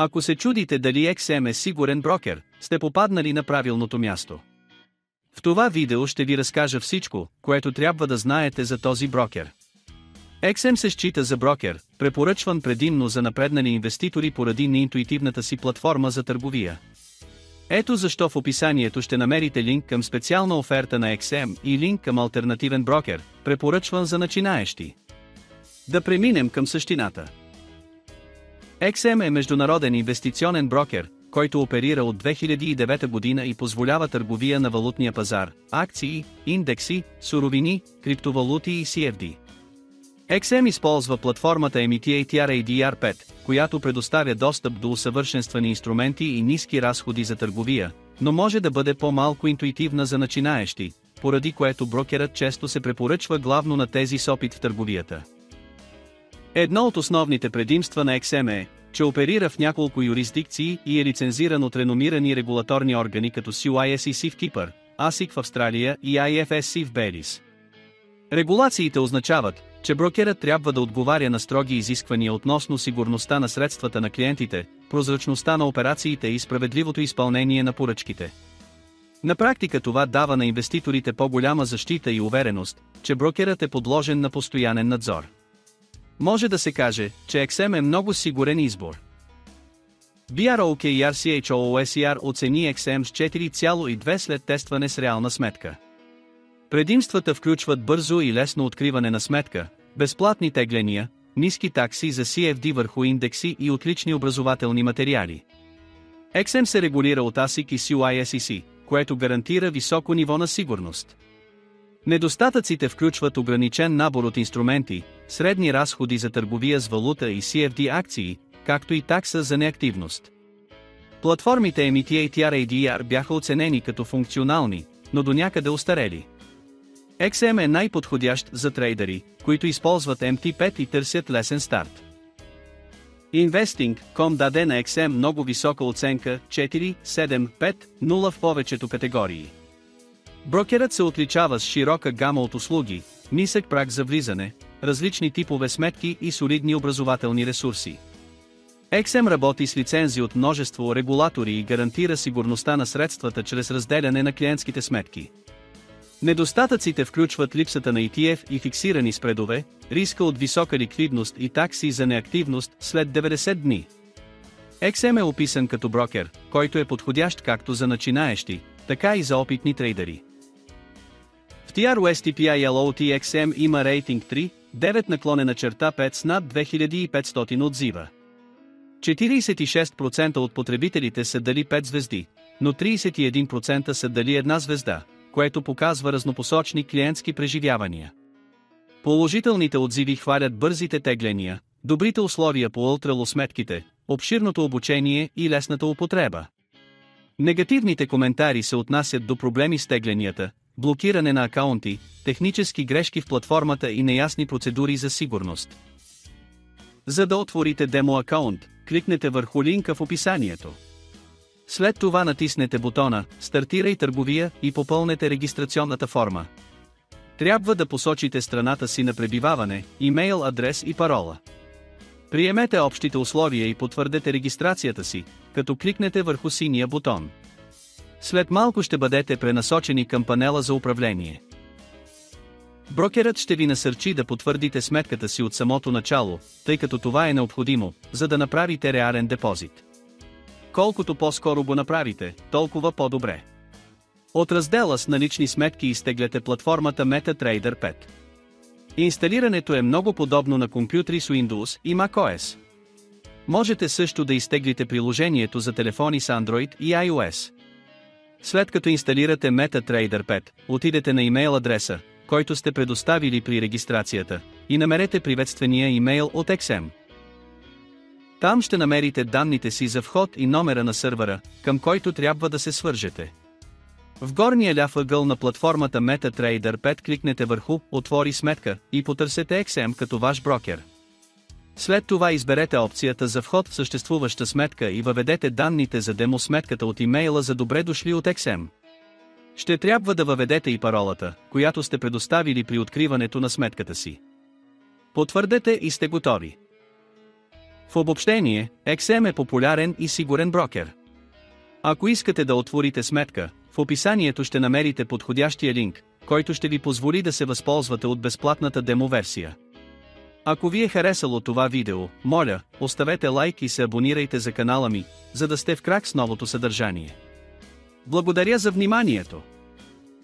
Ако се чудите дали XM е сигурен брокер, сте попаднали на правилното място. В това видео ще ви разкажа всичко, което трябва да знаете за този брокер. XM се счита за брокер, препоръчван предимно за напреднали инвеститори поради неинтуитивната си платформа за търговия. Ето защо в описанието ще намерите линк към специална оферта на XM и линк към алтернативен брокер, препоръчван за начинаещи. Да преминем към същината. XM е международен инвестиционен брокер, който оперира от 2009 година и позволява търговия на валутния пазар, акции, индекси, суровини, криптовалути и CFD. XM използва платформата MTATR-ADR5, която предоставя достъп до усъвършенствани инструменти и ниски разходи за търговия, но може да бъде по-малко интуитивна за начинаещи, поради което брокерът често се препоръчва главно на тези с опит в търговията. Едно от основните предимства на XM е, че оперира в няколко юрисдикции и е лицензиран от реномирани регулаторни органи като CYSEC в Кипър, ASIC в Австралия и IFSC в Белис. Регулациите означават, че брокерът трябва да отговаря на строги изисквания относно сигурността на средствата на клиентите, прозрачността на операциите и справедливото изпълнение на поръчките. На практика това дава на инвеститорите по-голяма защита и увереност, че брокерът е подложен на постоянен надзор. Може да се каже, че XM е много сигурен избор. BROKER оцени XM с 4,2 след тестване с реална сметка. Предимствата включват бързо и лесно откриване на сметка, безплатни тегления, ниски такси за CFD върху индекси и отлични образователни материали. XM се регулира от ASIC и CYSEC, което гарантира високо ниво на сигурност. Недостатъците включват ограничен набор от инструменти, средни разходи за търговия с валута и CFD акции, както и такса за неактивност. Платформите MTATR-ADR бяха оценени като функционални, но до някъде остарели. XM е най-подходящ за трейдери, които използват MT5 и търсят лесен старт. Investing.com даде на XM много висока оценка 4,7,5,0 в повечето категории. Брокерът се отличава с широка гама от услуги, нисък праг за влизане, различни типове сметки и солидни образователни ресурси. XM работи с лицензи от множество регулатори и гарантира сигурността на средствата чрез разделяне на клиентските сметки. Недостатъците включват липсата на ETF и фиксирани спредове, риска от висока ликвидност и такси за неактивност след 90 дни. XM е описан като брокер, който е подходящ както за начинаещи, така и за опитни трейдери. В TR USTPI XM има рейтинг 3, 9/5 с над 2500 отзива. 46% от потребителите са дали 5 звезди, но 31% са дали 1 звезда, което показва разнопосочни клиентски преживявания. Положителните отзиви хвалят бързите тегления, добрите условия по ултралосметките, обширното обучение и лесната употреба. Негативните коментари се отнасят до проблеми с тегленията, блокиране на акаунти, технически грешки в платформата и неясни процедури за сигурност. За да отворите демо акаунт, кликнете върху линка в описанието. След това натиснете бутона «Стартирай търговия» и попълнете регистрационната форма. Трябва да посочите страната си на пребиваване, имейл адрес и парола. Приемете общите условия и потвърдете регистрацията си, като кликнете върху синия бутон. След малко ще бъдете пренасочени към панела за управление. Брокерът ще ви насърчи да потвърдите сметката си от самото начало, тъй като това е необходимо, за да направите реален депозит. Колкото по-скоро го направите, толкова по-добре. От раздела с налични сметки изтегляте платформата MetaTrader 5. Инсталирането е много подобно на компютри с Windows и macOS. Можете също да изтеглите приложението за телефони с Android и iOS. След като инсталирате MetaTrader 5, отидете на имейл адреса, който сте предоставили при регистрацията, и намерете приветствения имейл от XM. Там ще намерите данните си за вход и номера на сървъра, към който трябва да се свържете. В горния ляв ъгъл на платформата MetaTrader 5 кликнете върху «Отвори сметка» и потърсете XM като ваш брокер. След това изберете опцията за вход в съществуваща сметка и въведете данните за демо сметката от имейла за добре дошли от XM. Ще трябва да въведете и паролата, която сте предоставили при откриването на сметката си. Потвърдете и сте готови. В обобщение, XM е популярен и сигурен брокер. Ако искате да отворите сметка, в описанието ще намерите подходящия линк, който ще ви позволи да се възползвате от безплатната демо-версия. Ако ви е харесало това видео, моля, оставете лайк и се абонирайте за канала ми, за да сте в крак с новото съдържание. Благодаря за вниманието!